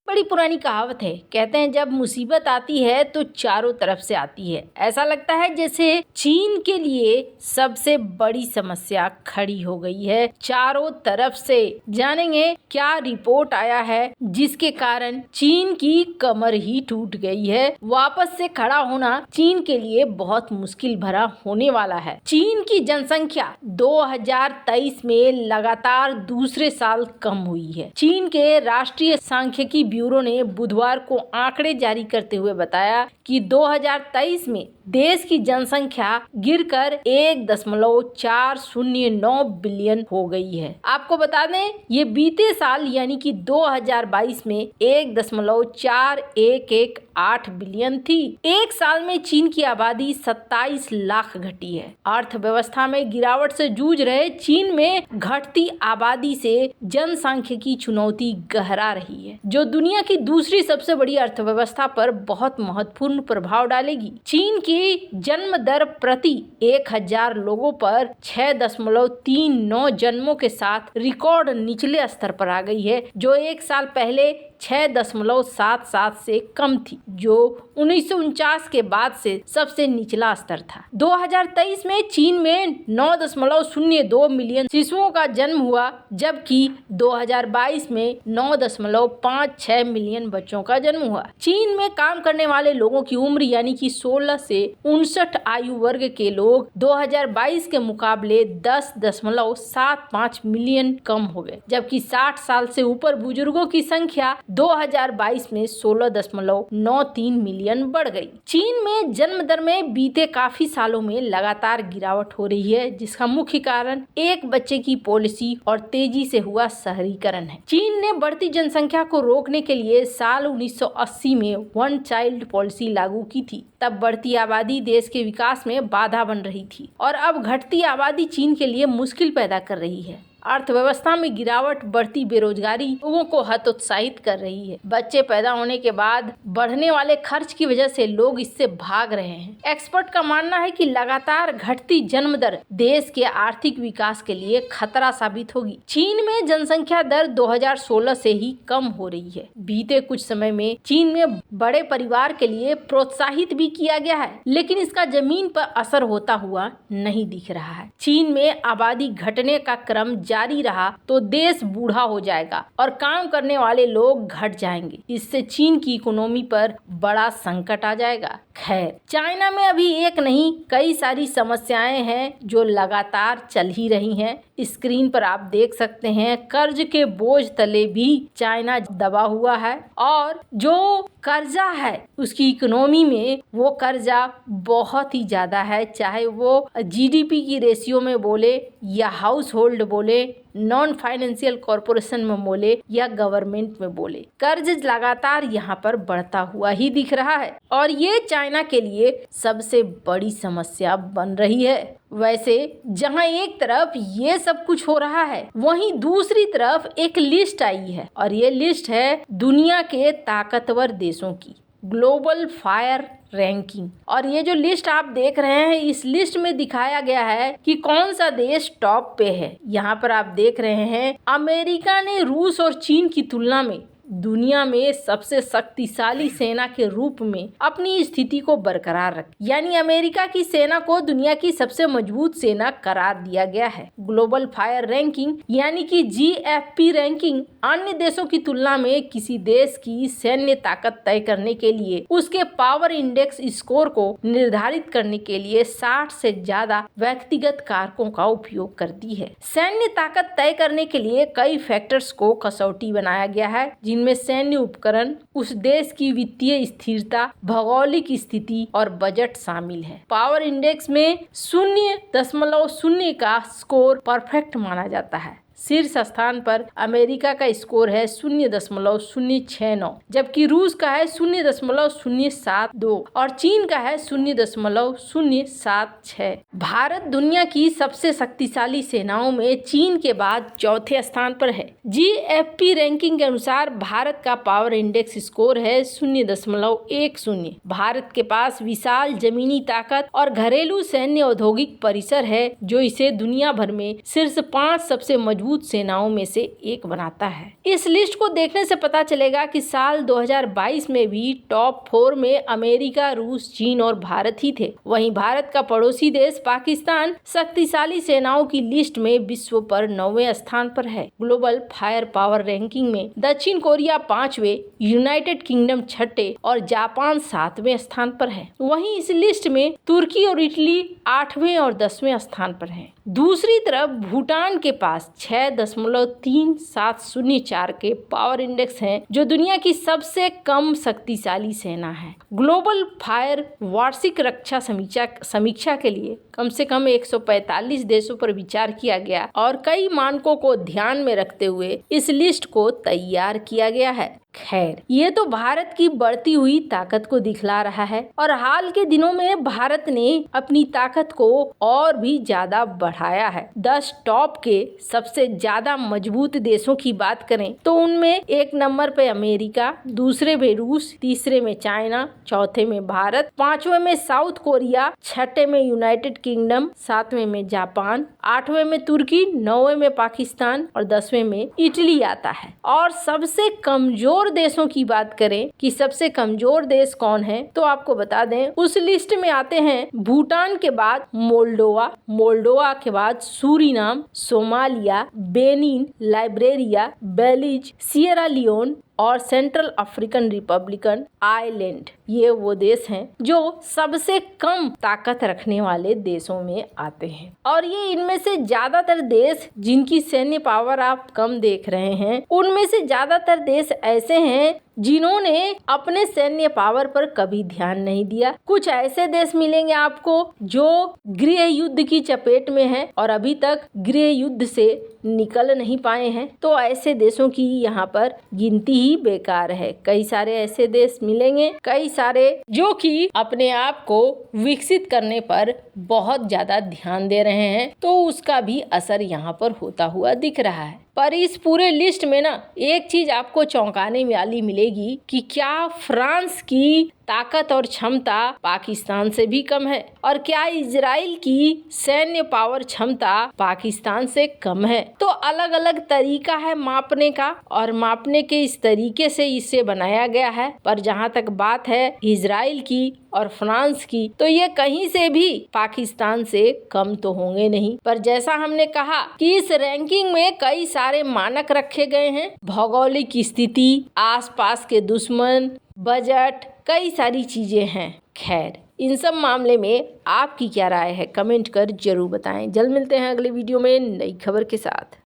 बड़ी पुरानी कहावत है, कहते हैं जब मुसीबत आती है तो चारों तरफ से आती है। ऐसा लगता है जैसे चीन के लिए सबसे बड़ी समस्या खड़ी हो गई है चारों तरफ से। जानेंगे क्या रिपोर्ट आया है जिसके कारण चीन की कमर ही टूट गई है। वापस से खड़ा होना चीन के लिए बहुत मुश्किल भरा होने वाला है। चीन की जनसंख्या 2023 में लगातार दूसरे साल कम हुई है। चीन के राष्ट्रीय सांख्यिकी ब्यूरो ने बुधवार को आंकड़े जारी करते हुए बताया कि 2023 में देश की जनसंख्या गिरकर 1.409 बिलियन हो गई है। आपको बता दें ये बीते साल यानी कि 2022 में 1.4118 बिलियन थी। एक साल में चीन की आबादी 27 लाख घटी है। अर्थव्यवस्था में गिरावट से जूझ रहे चीन में घटती आबादी से जनसांख्यिकी चुनौती गहरा रही है, जो दुनिया की दूसरी सबसे बड़ी अर्थव्यवस्था पर बहुत महत्वपूर्ण प्रभाव डालेगी। चीन की जन्म दर प्रति 1000 लोगों पर 6.39 जन्मों के साथ रिकॉर्ड निचले स्तर पर आ गई है, जो एक साल पहले 6.77 से कम थी, जो 1949 के बाद से सबसे निचला स्तर था। 2023 में चीन में 9.02 मिलियन शिशुओं का जन्म हुआ, जबकि 2022 में 9.56 मिलियन बच्चों का जन्म हुआ। चीन में काम करने वाले लोगों की उम्र यानी कि 16 से 59 आयु वर्ग के लोग 2022 के मुकाबले 10.75 मिलियन कम हो गए, जबकि 60 साल से ऊपर बुजुर्गों की संख्या 2022 में 16.93 मिलियन बढ़ गई। चीन में जन्म दर में बीते काफी सालों में लगातार गिरावट हो रही है, जिसका मुख्य कारण एक बच्चे की पॉलिसी और तेजी से हुआ शहरीकरण है। चीन ने बढ़ती जनसंख्या को रोकने के लिए साल 1980 में वन चाइल्ड पॉलिसी लागू की थी। तब बढ़ती आबादी देश के विकास में बाधा बन रही थी और अब घटती आबादी चीन के लिए मुश्किल पैदा कर रही है। अर्थव्यवस्था में गिरावट, बढ़ती बेरोजगारी लोगों को हतोत्साहित कर रही है। बच्चे पैदा होने के बाद बढ़ने वाले खर्च की वजह से लोग इससे भाग रहे हैं। एक्सपर्ट का मानना है कि लगातार घटती जन्म दर देश के आर्थिक विकास के लिए खतरा साबित होगी। चीन में जनसंख्या दर 2016 से ही कम हो रही है। बीते कुछ समय में चीन में बड़े परिवार के लिए प्रोत्साहित भी किया गया है, लेकिन इसका जमीन पर असर होता हुआ नहीं दिख रहा है। चीन में आबादी घटने का क्रम जारी रहा तो देश बूढ़ा हो जाएगा और काम करने वाले लोग घट जाएंगे। इससे चीन की इकोनॉमी पर बड़ा संकट आ जाएगा। खैर, चाइना में अभी एक नहीं कई सारी समस्याएं हैं जो लगातार चल ही रही हैं। स्क्रीन पर आप देख सकते हैं कर्ज के बोझ तले भी चाइना दबा हुआ है और जो कर्जा है उसकी इकोनॉमी में वो कर्जा बहुत ही ज्यादा है, चाहे वो जीडीपी की रेशियो में बोले या हाउस होल्ड बोले, नॉन फाइनेंशियल कॉरपोरेशन में बोले या गवर्नमेंट में बोले, कर्ज लगातार यहाँ पर बढ़ता हुआ ही दिख रहा है और ये चाइना के लिए सबसे बड़ी समस्या बन रही है। वैसे जहाँ एक तरफ ये सब कुछ हो रहा है, वहीं दूसरी तरफ एक लिस्ट आई है और ये लिस्ट है दुनिया के ताकतवर देशों की, ग्लोबल फायर रैंकिंग। और ये जो लिस्ट आप देख रहे हैं, इस लिस्ट में दिखाया गया है कि कौन सा देश टॉप पे है। यहाँ पर आप देख रहे हैं अमेरिका ने रूस और चीन की तुलना में दुनिया में सबसे शक्तिशाली सेना के रूप में अपनी स्थिति को बरकरार रखा, यानी अमेरिका की सेना को दुनिया की सबसे मजबूत सेना करार दिया गया है। ग्लोबल फायर रैंकिंग यानी कि GFP रैंकिंग अन्य देशों की तुलना में किसी देश की सैन्य ताकत तय करने के लिए उसके पावर इंडेक्स स्कोर को निर्धारित करने के लिए 60 से ज्यादा व्यक्तिगत कारकों का उपयोग करती है। सैन्य ताकत तय करने के लिए कई फैक्टर्स को कसौटी बनाया गया है, जिनमें सैन्य उपकरण, उस देश की वित्तीय स्थिरता, भौगोलिक स्थिति और बजट शामिल है। पावर इंडेक्स में 0.0 का स्कोर परफेक्ट माना जाता है। शीर्ष स्थान पर अमेरिका का स्कोर है 0.069, जबकि रूस का है 0.072 और चीन का है 0.076। भारत दुनिया की सबसे शक्तिशाली सेनाओं में चीन के बाद चौथे स्थान पर है। GFP रैंकिंग के अनुसार भारत का पावर इंडेक्स स्कोर है 0.10। भारत के पास विशाल जमीनी ताकत और घरेलू सैन्य औद्योगिक परिसर है, जो इसे दुनिया भर में शीर्ष 5 सबसे मजबूत मजबूत सेनाओं में से एक बनाता है। इस लिस्ट को देखने से पता चलेगा कि साल 2022 में भी टॉप 4 में अमेरिका, रूस, चीन और भारत ही थे। वहीं भारत का पड़ोसी देश पाकिस्तान शक्तिशाली सेनाओं की लिस्ट में विश्व पर 9वें स्थान पर है। ग्लोबल फायर पावर रैंकिंग में दक्षिण कोरिया 5वें, यूनाइटेड किंगडम 6ठे और जापान 7वें स्थान पर है। वहीं इस लिस्ट में तुर्की और इटली 8वें और 10वें स्थान पर हैं। दूसरी तरफ भूटान के पास 6.3704 के पावर इंडेक्स हैं, जो दुनिया की सबसे कम शक्तिशाली सेना है। ग्लोबल फायर वार्षिक रक्षा समीक्षा के लिए कम से कम 145 देशों पर विचार किया गया और कई मानकों को ध्यान में रखते हुए इस लिस्ट को तैयार किया गया है। खैर, ये तो भारत की बढ़ती हुई ताकत को दिखला रहा है और हाल के दिनों में भारत ने अपनी ताकत को और भी ज्यादा बढ़ाया है। 10 टॉप के सबसे ज्यादा मजबूत देशों की बात करें तो उनमें 1 नंबर पे अमेरिका, दूसरे में रूस, तीसरे में चाइना, चौथे में भारत, 5वें में साउथ कोरिया, 6ठे में यूनाइटेड किंगडम, 7वें में जापान, 8वें में तुर्की, 9वें में पाकिस्तान और 10वें में इटली आता है। और सबसे कमजोर देशों की बात करें कि सबसे कमजोर देश कौन है, तो आपको बता दें उस लिस्ट में आते हैं भूटान के बाद मोल्डोवा के बाद Suriname, Somalia, Benin, Liberia, Belize, Sierra Leone और सेंट्रल अफ्रीकन रिपब्लिकन आइलैंड। ये वो देश हैं जो सबसे कम ताकत रखने वाले देशों में आते हैं। और ये इनमें से ज्यादातर देश जिनकी सैन्य पावर आप कम देख रहे हैं, उनमें से ज्यादातर देश ऐसे हैं जिन्होंने अपने सैन्य पावर पर कभी ध्यान नहीं दिया। कुछ ऐसे देश मिलेंगे आपको जो गृह युद्ध की चपेट में हैं और अभी तक गृह युद्ध से निकल नहीं पाए हैं, तो ऐसे देशों की यहाँ पर गिनती ही बेकार है। कई सारे ऐसे देश मिलेंगे, कई सारे जो कि अपने आप को विकसित करने पर बहुत ज्यादा ध्यान दे रहे हैं, तो उसका भी असर यहाँ पर होता हुआ दिख रहा है। पर इस पूरे लिस्ट में ना एक चीज आपको चौंकाने वाली मिलेगी कि क्या फ्रांस की ताकत और क्षमता पाकिस्तान से भी कम है और क्या इजराइल की सैन्य पावर क्षमता पाकिस्तान से कम है। तो अलग अलग तरीका है मापने का और मापने के इस तरीके से इसे बनाया गया है। पर जहाँ तक बात है इजराइल की और फ्रांस की, तो ये कहीं से भी पाकिस्तान से कम तो होंगे नहीं। पर जैसा हमने कहा कि इस रैंकिंग में कई सारे मानक रखे गए हैं, भौगोलिक स्थिति, आसपास के दुश्मन, बजट, कई सारी चीजें हैं। खैर, इन सब मामले में आपकी क्या राय है, कमेंट कर जरूर बताएं। जल्द मिलते हैं अगले वीडियो में नई खबर के साथ।